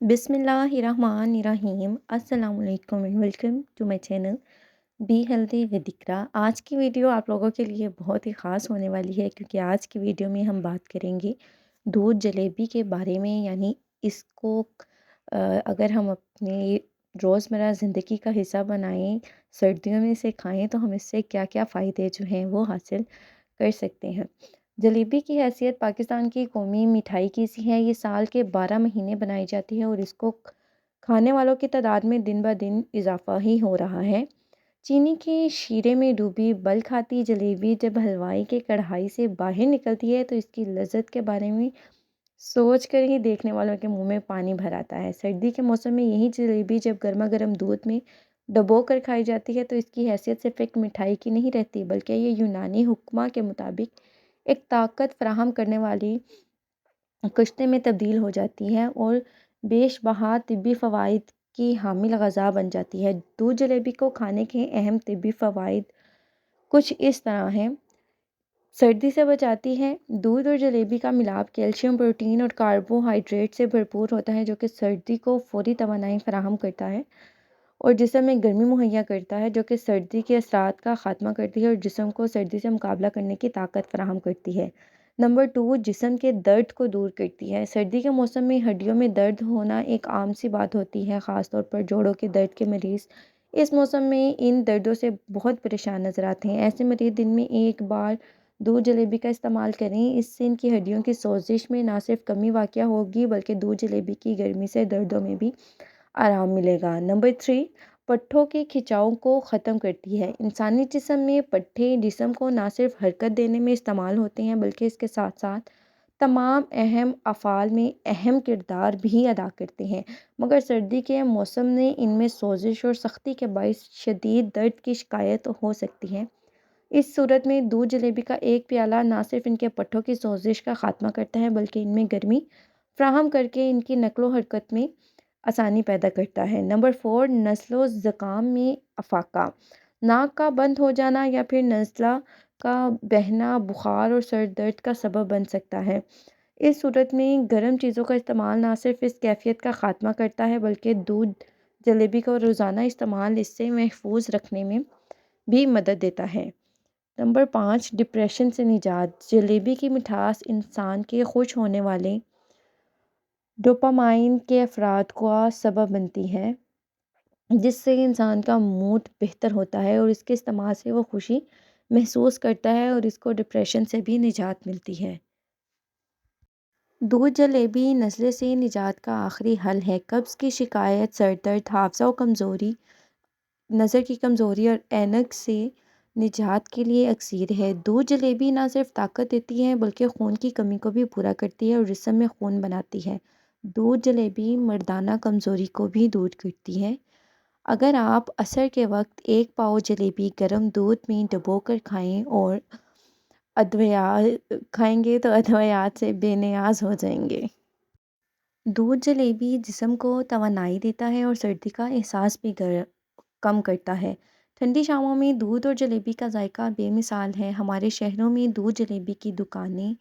बिस्मिल्लाहिर्रहमानिर्रहीम अस्सलाम वालेकुम and welcome to my channel be healthy with Iqra. आज की वीडियो आप लोगों के लिए बहुत ही ख़ास होने वाली है क्योंकि आज की वीडियो में हम बात करेंगे दूध जलेबी के बारे में। यानी इसको अगर हम अपने रोज़मर्रा ज़िंदगी का हिस्सा बनाएं, सर्दियों में इसे खाएं तो हम इससे क्या क्या फ़ायदे जो हैं वो हासिल कर सकते हैं। जलेबी की हैसियत पाकिस्तान की कौमी मिठाई की सी है। ये साल के 12 महीने बनाई जाती है और इसको खाने वालों की तादाद में दिन ब दिन इजाफा ही हो रहा है। चीनी के शीरे में डूबी बल खाती जलेबी जब हलवाई के कढ़ाई से बाहर निकलती है तो इसकी लज्जत के बारे में सोच कर ही देखने वालों के मुंह में पानी भर आता है। सर्दी के मौसम में यही जलेबी जब गर्मा गर्म दूध में डबो कर खाई जाती है तो इसकी हैसियत सिर्फ एक मिठाई की नहीं रहती, बल्कि ये यूनानी हुक्मा के मुताबिक एक ताकत फराहम करने वाली कश्ते में तब्दील हो जाती है और बेशबहा तिब्बी फ़वाइद की हामिल ग़ज़ा बन जाती है। दूध जलेबी को खाने के अहम तिब्बी फ़वाइद कुछ इस तरह हैं। सर्दी से बचाती है। दूध और जलेबी का मिलाप कैल्शियम, प्रोटीन और कार्बोहाइड्रेट से भरपूर होता है जो कि सर्दी को फ़ौरी तवानाई फराहम करता है और जिस्म में गर्मी मुहैया करता है, जो कि सर्दी के असरात का ख़ात्मा करती है और जिस्म को सर्दी से मुकाबला करने की ताकत फराहम करती है। नंबर 2, जिस्म के दर्द को दूर करती है। सर्दी के मौसम में हड्डियों में दर्द होना एक आम सी बात होती है, ख़ास तौर पर जोड़ों के दर्द के मरीज़ इस मौसम में इन दर्दों से बहुत परेशान नज़र आते हैं। ऐसे मरीज़ दिन में एक बार दूध जलेबी का इस्तेमाल करें, इससे इनकी हड्डियों की सोजिश में ना सिर्फ कमी वाक़या होगी बल्कि दूध जलेबी की गर्मी से दर्दों में भी आराम मिलेगा। नंबर 3, पट्ठों के खिंचाव को ख़त्म करती है। इंसानी जिस्म में पट्ठे जिस्म को ना सिर्फ हरकत देने में इस्तेमाल होते हैं बल्कि इसके साथ साथ तमाम अहम अफ़ाल में अहम किरदार भी अदा करते हैं। मगर सर्दी के मौसम में इनमें सोजिश और सख्ती के बायस शदीद दर्द की शिकायत हो सकती है। इस सूरत में दूध जलेबी का एक प्याला ना सिर्फ इनके पट्ठों की सोजिश का खात्मा करता है बल्कि इनमें गर्मी फ्राहम करके इनकी नकलो हरकत में आसानी पैदा करता है। नंबर 4, नज़लो ज़ुकाम में अफाका। नाक का बंद हो जाना या फिर नज़ला का बहना बुखार और सर दर्द का सबब बन सकता है। इस सूरत में गर्म चीज़ों का इस्तेमाल ना सिर्फ इस कैफियत का खात्मा करता है बल्कि दूध जलेबी का रोज़ाना इस्तेमाल इससे महफूज रखने में भी मदद देता है। नंबर 5, डिप्रेशन से निजात। जलेबी की मिठास इंसान के खुश होने वाले डोपामाइन के अफरात का सबब बनती है, जिससे इंसान का मूड बेहतर होता है और इसके इस्तेमाल से वो खुशी महसूस करता है और इसको डिप्रेशन से भी निजात मिलती है। दूध जलेबी नज़ले से निजात का आखिरी हल है। कब्ज़ की शिकायत, सर दर्द, हाफ़ज़ा कमज़ोरी, नज़र की कमज़ोरी और ऐनक से निजात के लिए अक्सीर है। दूध जलेबी ना सिर्फ ताकत देती है बल्कि खून की कमी को भी पूरा करती है और जिस्म में खून बनाती है। दूध जलेबी मर्दाना कमज़ोरी को भी दूर करती है। अगर आप असर के वक्त एक पाव जलेबी गर्म दूध में डुबोकर खाएं और अद्विया खाएंगे तो अद्वियात से बेनियाज हो जाएंगे। दूध जलेबी जिस्म को तवानाई देता है और सर्दी का एहसास भी कम करता है। ठंडी शामों में दूध और जलेबी का जायका बेमिसाल है। हमारे शहरों में दूध जलेबी की दुकानें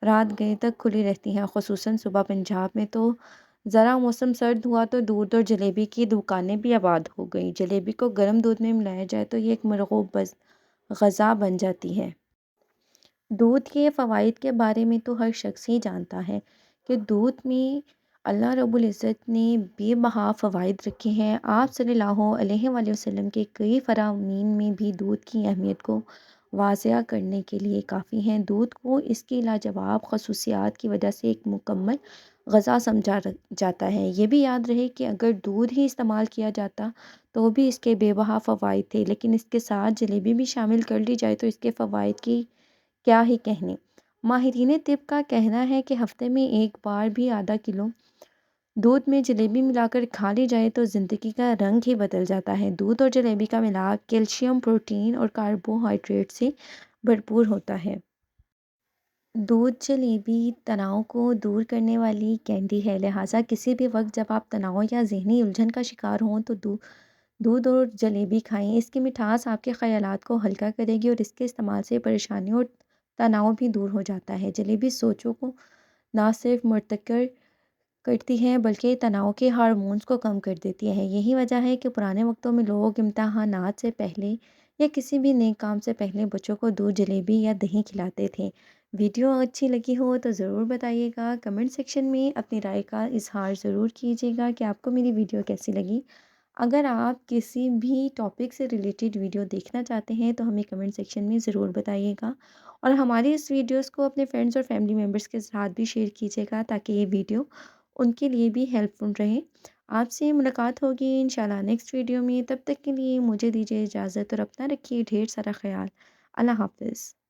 रात गए तक खुली रहती हैं, ख़ुसूसन सुबह। पंजाब में तो ज़रा मौसम सर्द हुआ तो दूध और जलेबी की दुकानें भी आबाद हो गई। जलेबी को गर्म दूध में मिलाया जाए तो ये एक मरगूब ग़ज़ा बन जाती है। दूध के फ़वाइद के बारे में तो हर शख्स ही जानता है कि दूध में अल्लाह रब्बुल इज़्ज़त ने बेबहा फ़वाइद रखे हैं। आप सल्लल्लाहु अलैहि वसल्लम के कई फ़रामीन में भी दूध की अहमियत को वाज़िया करने के लिए काफ़ी हैं। दूध को इसकी लाजवाब ख़ुसूसियात की वजह से एक मुकम्मल ग़ज़ा समझा जाता है। ये भी याद रहे कि अगर दूध ही इस्तेमाल किया जाता तो भी इसके बेबहा फ़वाइद थे, लेकिन इसके साथ जलेबी भी शामिल कर ली जाए तो इसके फ़वाइद की क्या ही कहने। माहिरीन तिब का कहना है कि हफ्ते में एक बार भी आधा किलो दूध में जलेबी मिलाकर खा ली जाए तो ज़िंदगी का रंग ही बदल जाता है। दूध और जलेबी का मिलाप कैल्शियम, प्रोटीन और कार्बोहाइड्रेट से भरपूर होता है। दूध जलेबी तनाव को दूर करने वाली कैंडी है, लिहाजा किसी भी वक्त जब आप तनाव या ज़हनी उलझन का शिकार हों तो दूध और जलेबी खाएं। इसकी मिठास आपके ख़यालात को हल्का करेगी और इसके इस्तेमाल से परेशानी और तनाव भी दूर हो जाता है। जलेबी सोचों को ना सिर्फ मुर्तकर کرتی ہیں بلکہ تناؤ کے ہارمونز کو کم کر دیتی ہیں۔ یہی وجہ ہے کہ پرانے وقتوں میں لوگ امتحانات سے پہلے یا کسی بھی نیک کام سے پہلے بچوں کو دودھ، جلیبی یا دہی کھلاتے تھے۔ ویڈیو اچھی لگی ہو تو ضرور بتائیے گا، کمنٹ سیکشن میں اپنی رائے کا اظہار ضرور کیجیے گا کہ آپ کو میری ویڈیو کیسی لگی۔ اگر آپ کسی بھی ٹاپک سے ریلیٹڈ ویڈیو دیکھنا چاہتے ہیں تو ہمیں کمنٹ سیکشن میں ضرور بتائیے گا، اور ہماری اس ویڈیوز کو اپنے فرینڈس اور فیملی ممبرس کے ساتھ بھی شیئر کیجیے گا تاکہ یہ ویڈیو ان کے لیے بھی ہیلپ فل رہے۔ آپ سے ملاقات ہوگی انشاءاللہ نیکسٹ ویڈیو میں، تب تک کے لیے مجھے دیجیے اجازت اور اپنا رکھیے ڈھیر سارا خیال۔ اللہ حافظ۔